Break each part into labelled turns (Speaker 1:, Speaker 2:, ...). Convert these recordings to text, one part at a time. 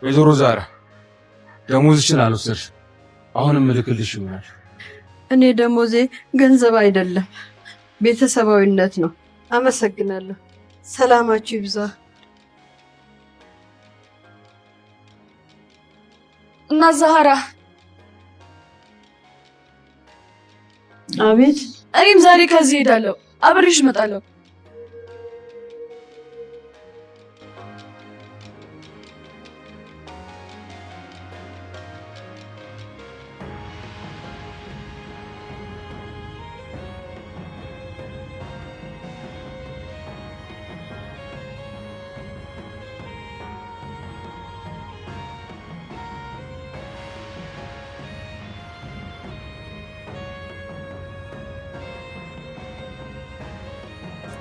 Speaker 1: ወይዘሮ ዛራ ደሞዝሽን አልወሰድሽ፣ አሁንም እልክልሽ ይሆናል።
Speaker 2: እኔ ደሞዜ ገንዘብ አይደለም ቤተሰባዊነት ነው። አመሰግናለሁ። ሰላማችሁ ይብዛ።
Speaker 3: እና ዛህራ።
Speaker 2: አቤት።
Speaker 3: እኔም ዛሬ ከዚህ ሄዳለሁ፣ አብሬሽ እመጣለሁ።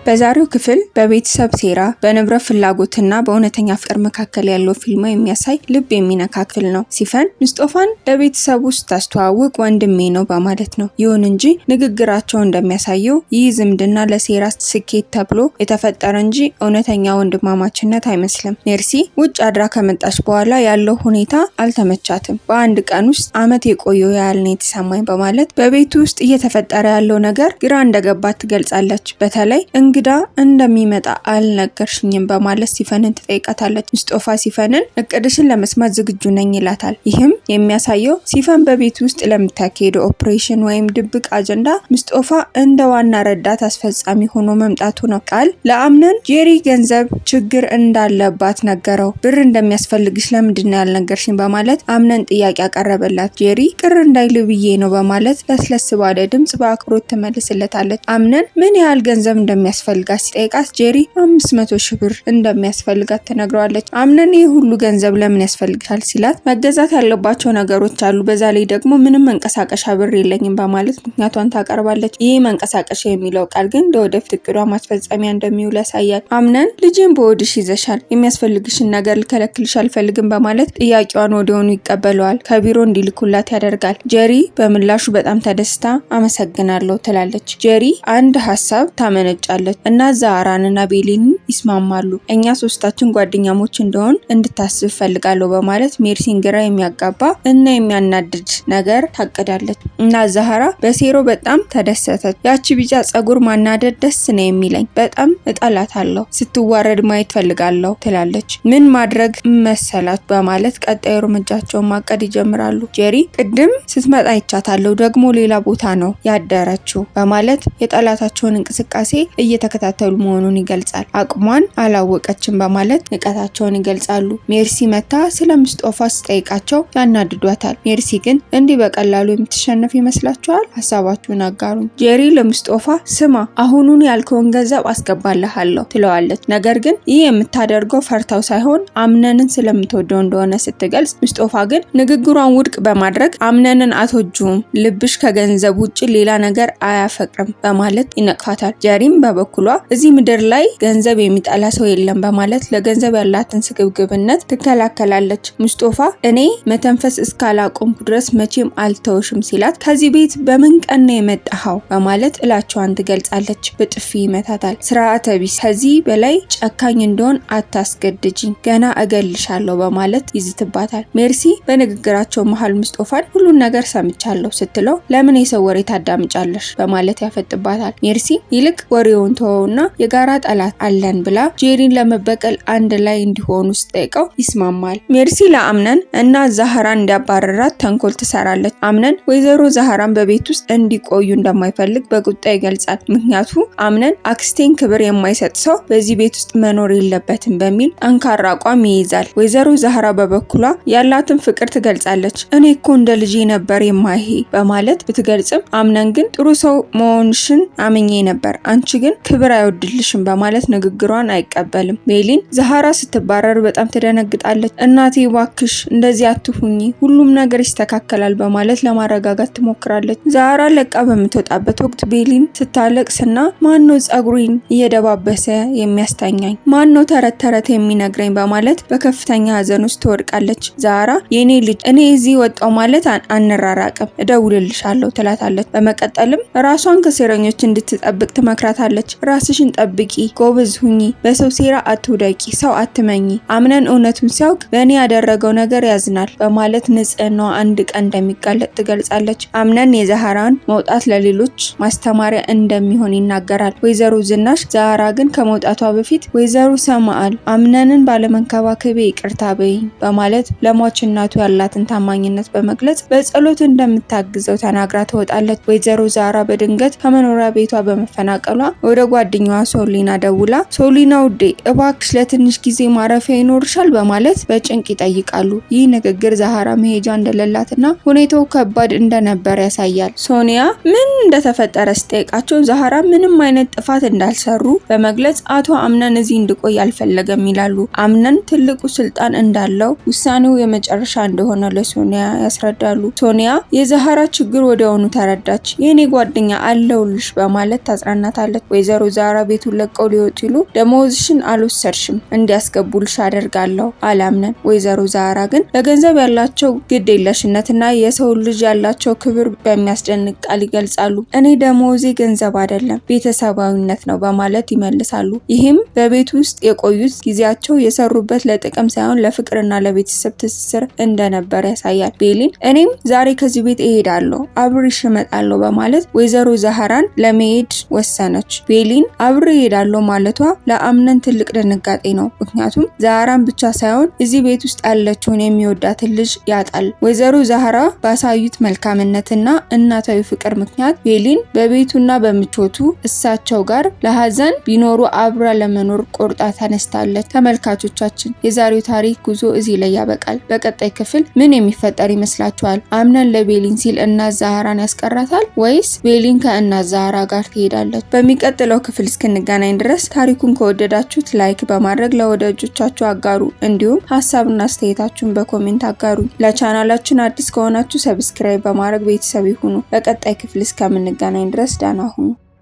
Speaker 4: በዛሬው ክፍል በቤተሰብ ሴራ፣ በንብረት ፍላጎትና በእውነተኛ ፍቅር መካከል ያለው ፊልም የሚያሳይ ልብ የሚነካ ክፍል ነው። ሲፈን ሙስጦፋን ለቤተሰቡ ስታስተዋውቅ ወንድሜ ነው በማለት ነው። ይሁን እንጂ ንግግራቸው እንደሚያሳየው ይህ ዝምድና ለሴራ ስኬት ተብሎ የተፈጠረ እንጂ እውነተኛ ወንድማማችነት አይመስልም። ሜርሲ ውጭ አድራ ከመጣች በኋላ ያለው ሁኔታ አልተመቻትም። በአንድ ቀን ውስጥ ዓመት የቆየው ያህል ነው የተሰማኝ በማለት በቤቱ ውስጥ እየተፈጠረ ያለው ነገር ግራ እንደገባት ትገልጻለች። በተለይ እንግዳ እንደሚመጣ አልነገርሽኝም በማለት ሲፈንን ትጠይቃታለች። ሙስጦፋ ሲፈንን እቅድሽን ለመስማት ዝግጁ ነኝ ይላታል። ይህም የሚያሳየው ሲፈን በቤት ውስጥ ለምታካሄደው ኦፕሬሽን ወይም ድብቅ አጀንዳ ሙስጦፋ እንደ ዋና ረዳት አስፈጻሚ ሆኖ መምጣቱ ነው። ቃል ለአምነን ጄሪ ገንዘብ ችግር እንዳለባት ነገረው። ብር እንደሚያስፈልግሽ ለምንድን ነው ያልነገርሽኝ በማለት አምነን ጥያቄ ያቀረበላት። ጄሪ ቅር እንዳይል ብዬ ነው በማለት ለስለስ ባለ ድምጽ በአክብሮት ትመልስለታለች። አምነን ምን ያህል ገንዘብ እንደሚያስፈልጋት ሲጠይቃት ጄሪ 500 ሺህ ብር እንደሚያስፈልጋት ትነግረዋለች። አምነን ይህ ሁሉ ገንዘብ ለምን ያስፈልጋል ሲላት መገዛት ያለባቸው ነገሮች አሉ፣ በዛ ላይ ደግሞ ምንም መንቀሳቀሻ ብር የለኝም በማለት ምክንያቷን ታቀርባለች። ይህ መንቀሳቀሻ የሚለው ቃል ግን ለወደፊት እቅዷ ማስፈጸሚያ እንደሚውል ያሳያል። አምነን ልጄን በወድሽ ይዘሻል፣ የሚያስፈልግሽን ነገር ልከለክልሽ አልፈልግም በማለት ጥያቄዋን ወዲያውኑ ይቀበለዋል። ከቢሮ እንዲልኩላት ያደርጋል። ጄሪ በምላሹ በጣም ተደስታ አመሰግናለሁ ትላለች። ጄሪ አንድ ሀሳብ ታመነጫለች እና ዛራንና ቤሊንን ይስማማሉ። እኛ ሶስታችን ጓደኛሞች እንደሆን እንድታስብ ፈልጋለሁ በማለት ሜርሲን ግራ የሚያጋባ እና የሚያናድድ ነገር ታቅዳለች። እና ዛራ በሴሮ በጣም ተደሰተች። ያቺ ቢጫ ጸጉር ማናደድ ደስ ነው የሚለኝ፣ በጣም እጠላታለሁ፣ ስትዋረድ ማየት ፈልጋለሁ ትላለች። ምን ማድረግ መሰላት በማለት ቀጣዩ እርምጃቸውን ማቀድ ይጀምራሉ። ጄሪ ቅድም ስትመጣ ይቻታለሁ፣ ደግሞ ሌላ ቦታ ነው ያደረችው በማለት የጠላታቸውን እንቅስቃሴ እየተከታተሉ መሆኑን ይገልጻል። አቅሟን አላወቀችም በማለት ንቀታቸውን ይገልጻሉ። ሜርሲ መታ ስለ ሙስጦፋ ስጠይቃቸው ያናድዷታል። ሜርሲ ግን እንዲህ በቀላሉ የምትሸነፍ ይመስላችኋል? ሀሳባችሁን አጋሩኝ። ጄሪ ለሙስጦፋ ስማ አሁኑን ያልከውን ገንዘብ አስገባልሃለሁ ትለዋለች። ነገር ግን ይህ የምታደርገው ፈርታው ሳይሆን አምነንን ስለምትወደው እንደሆነ ስትገልጽ፣ ሙስጦፋ ግን ንግግሯን ውድቅ በማድረግ አምነንን አትወጂውም፣ ልብሽ ከገንዘብ ውጭ ሌላ ነገር አያፈቅርም በማለት ይነቅፋታል። ጄሪም በበኩሏ እዚህ ምድር ላይ ገንዘብ የሚጠላ ሰው የለም በማለት ለገንዘብ ያላትን ስግብግብነት ትከላከላለች። ሙስጦፋ እኔ መተንፈስ እስካላቆምኩ ድረስ መቼም አልተውሽም ሲላት ከዚህ ቤት በምን ቀን ነው የመጣኸው በማለት ጥላቻዋን ትገልጻለች። በጥፊ ይመታታል። ስርዓተ ቢስ፣ ከዚህ በላይ ጨካኝ እንደሆን አታስገድጂኝ፣ ገና እገልሻለሁ በማለት ይዝትባታል። ሜርሲ በንግግራቸው መሃል ሙስጦፋን ሁሉን ነገር ሰምቻለሁ ስትለው ለምን የሰው ወሬ ታዳምጫለሽ በማለት ያፈጥባታል። ሜርሲ ይልቅ ወሬውን ተወውና የጋራ ጠላት አለን ብላ ጄሪን ለመበቀል አንድ ላይ እንዲሆኑ ስጠይቀው ይስማማል። ሜርሲ ለአምነን እና ዛህራን እንዲያባረራት ተንኮል ትሰራለች። አምነን ወይዘሮ ዛህራን በቤት ውስጥ እንዲቆዩ እንደማይፈልግ በቁጣ ይገልጻል። ምክንያቱ አምነን አክስቴን ክብር የማይሰጥ ሰው በዚህ ቤት ውስጥ መኖር የለበትም በሚል ጠንካራ አቋም ይይዛል። ወይዘሮ ዛህራ በበኩሏ ያላትን ፍቅር ትገልጻለች። እኔ እኮ እንደ ልጄ ነበር የማይሄ በማለት ብትገልጽም አምነን ግን ጥሩ ሰው መሆንሽን አምኜ ነበር፣ አንቺ ግን ክብር አይወድልሽም በማለት ንግግሯን አይቀበልም። ቤሊን ዛህራ ስትባረር በጣም ትደነግጣለች። እናቴ ባክሽ እንደዚህ አትሁኚ፣ ሁሉም ነገር ይስተካከላል በማለት ለማረጋጋት ትሞክራለች። ዛህራ ለቃ በምትወጣበት ወቅት ቤሊን ስታለቅስና ማነው ጸጉሬን እየደባበሰ የሚያስተኛኝ፣ ማነው ተረት ተረት የሚነግረኝ በማለት በከፍተኛ ሀዘን ውስጥ ትወድቃለች። ዛህራ የኔ ልጅ እኔ እዚህ ወጣው ማለት አንራራቅም፣ እደውልልሻለሁ ትላታለች። በመቀጠልም ራሷን ከሴረኞች እንድትጠብቅ ትመክራታለች። ራስሽን ጠብቂ፣ ጎበዝ ሁኚ፣ በሰው ሴራ አትውደቂ፣ ሰው አትመኚ። አምነን እውነቱን ሲያውቅ በእኔ ያደረገው ነገር ያዝናል በማለት ንጽህናዋ አንድ ቀን እንደሚጋለጥ ትገልጻለች። አምነን የዛህራን መውጣት ለሌሎች ማስተማሪያ እንደሚሆን ይናገራል። ወይዘሮ ዝናሽ ዛህራ ግን ከመውጣቷ በፊት ወይዘሮ ሰማአል አምነንን ባለመንከባከቤ ይቅርታ በይኝ በማለት ለሟች እናቱ ያላትን ታማኝነት በመግለጽ በጸሎት እንደምታግዘው ተናግራ ትወጣለች። ወይዘሮ ዛህራ በድንገት ከመኖሪያ ቤቷ በመፈናቀሏ ወደ ጓደኛዋ ሶሊና ደውላ ሶሊና ውዴ እባክሽ ለትንሽ ጊዜ ማረፊያ ይኖርሻል በማለት በጭንቅ ይጠይቃሉ። ይህ ንግግር ዛህራ መሄጃ እንደሌላትና ሁኔታው ከባድ እንደነበር ያሳያል። ሶኒያ ምን እንደተፈጠረ ስጠይቃቸው ዛህራ ምንም አይነት ጥፋት እንዳልሰሩ በመግለጽ አቶ አምነን እዚህ እንዲቆይ አልፈለገም ይላሉ። አምነን ትልቁ ስልጣን እንዳለው ውሳኔው የመጨረሻ እንደሆነ ለሶኒያ ያስረዳሉ። ሶኒያ የዛህራ ችግር ወዲያውኑ ተረዳች። የኔ ጓደኛ አለውልሽ በማለት ታጽናናታለች። ወይዘሮ ዛህራ ቤቱን ለቀው ሊወጡ ሲሉ ደሞዝሽን አልወሰድሽም እንዲያስገቡልሽ አደርጋለሁ አላምነን። ወይዘሮ ዛህራ ግን ለገንዘብ ያላቸው ግድ የለሽነትና የሰው ልጅ ያላቸው ክብር በሚያስደንቅ ቃል ይገልጻሉ። እኔ ደሞዜ ገንዘብ አይደለም ቤተሰባዊነት ነው በማለት ይመልሳሉ። ይህም በቤት ውስጥ የቆዩት ጊዜያቸው የሰሩበት ለጥቅም ሳይሆን ለፍቅርና ለቤተሰብ ትስስር እንደነበር ያሳያል። ቤሊን እኔም ዛሬ ከዚህ ቤት እሄዳለሁ አብሬሽ እመጣለሁ በማለት ወይዘሮ ዛህራን ለመሄድ ወሰነች። ቤሊን አብሬ እሄዳለሁ ማለቷ ለአምነን ትልቅ ድንጋጤ ነው። ምክንያቱም ዛህራን ብቻ ሳይሆን እዚህ ቤት ውስጥ ያለችውን የሚወዳትን ልጅ ያጣል። ወይዘሮ ዛህራ ባሳዩት መልካምነትና እናታዊ ፍቅር ምክንያት ቤሊን በቤቱና በምቾቱ እሳቸው ጋር ለሀዘን ቢኖሩ አብራ ለመኖር ቆርጣ ተነስታለች። ተመልካቾቻችን የዛሬው ታሪክ ጉዞ እዚህ ላይ ያበቃል። በቀጣይ ክፍል ምን የሚፈጠር ይመስላችኋል? አምነን ለቤሊን ሲል እናት ዛህራን ያስቀራታል ወይስ ቤሊን ከእናት ዛህራ ጋር ትሄዳለች? በሚቀጥለው ክፍል እስክንገናኝ ድረስ ታሪኩን ከወደዳችሁት ላይክ በማድረግ ለወዳጆቻችሁ አጋሩ። እንዲሁም ሀሳብና አስተያየታችሁን በኮሜንት አጋሩ። ለቻናላችን አዲስ ከሆናችሁ ሰብስክራይብ በማድረግ ቤተሰብ ይሁኑ። በቀጣይ ክፍል እስከምንገናኝ ድረስ ደህና ሁኑ።